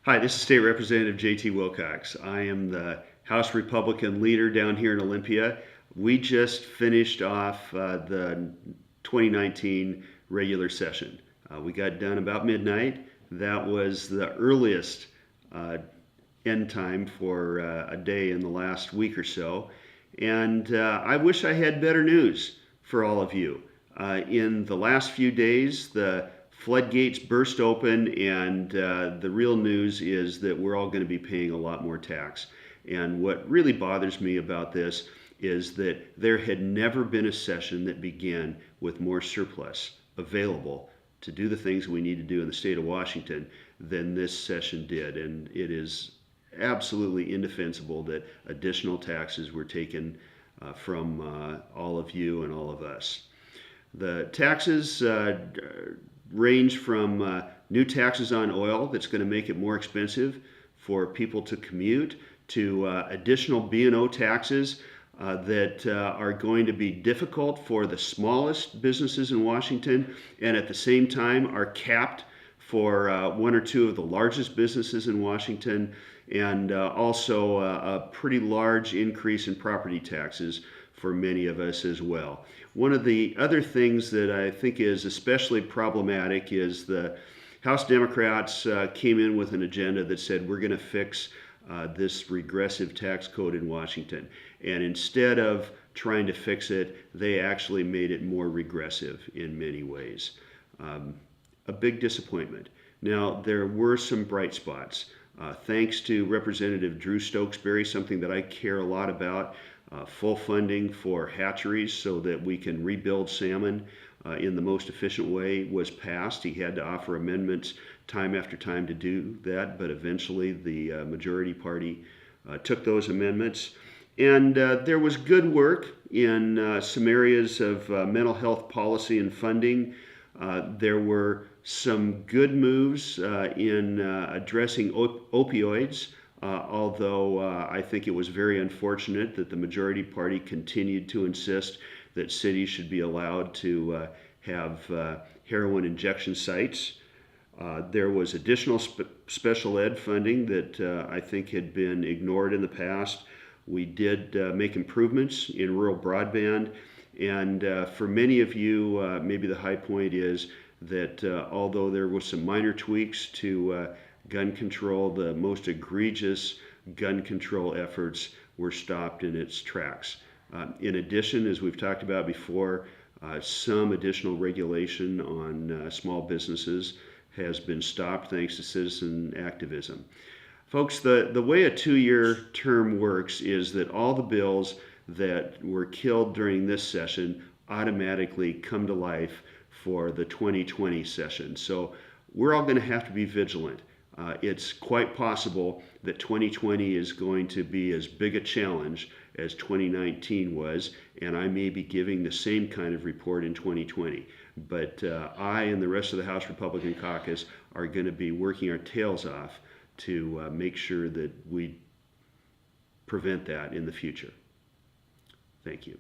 Hi, this is State Representative J.T. Wilcox. I am the House Republican Leader down here in Olympia. We just finished off the 2019 regular session. We got done about midnight. That was the earliest uh, end time for a day in the last week or so. And I wish I had better news for all of you. In the last few days, the floodgates burst open, and the real news is that we're all going to be paying a lot more tax. And what really bothers me about this is that there had never been a session that began with more surplus available to do the things we need to do in the state of Washington than this session did. And it is absolutely indefensible that additional taxes were taken from all of you and all of us. The taxes range from new taxes on oil that's going to make it more expensive for people to commute to additional B&O taxes that are going to be difficult for the smallest businesses in Washington and at the same time are capped for one or two of the largest businesses in Washington, and also a pretty large increase in property taxes for many of us as well. One of the other things that I think is especially problematic is the House Democrats came in with an agenda that said we're going to fix this regressive tax code in Washington. And instead of trying to fix it, they actually made it more regressive in many ways. A big disappointment. Now, there were some bright spots. Thanks to Representative Drew Stokesbury, something that I care a lot about, full funding for hatcheries so that we can rebuild salmon in the most efficient way was passed. He had to offer amendments time after time to do that, but eventually the majority party took those amendments. And there was good work in some areas of mental health policy and funding. There were some good moves in addressing opioids, although I think it was very unfortunate that the majority party continued to insist that cities should be allowed to have heroin injection sites. There was additional special ed funding that I think had been ignored in the past. We did make improvements in rural broadband, and for many of you, maybe the high point is that although there were some minor tweaks to gun control, the most egregious gun control efforts were stopped in its tracks. In addition, as we've talked about before, some additional regulation on small businesses has been stopped thanks to citizen activism. Folks, the way a two-year term works is that all the bills that were killed during this session automatically come to life for the 2020 session. So we're all going to have to be vigilant. It's quite possible that 2020 is going to be as big a challenge as 2019 was, and I may be giving the same kind of report in 2020. But I and the rest of the House Republican caucus are going to be working our tails off to make sure that we prevent that in the future. Thank you.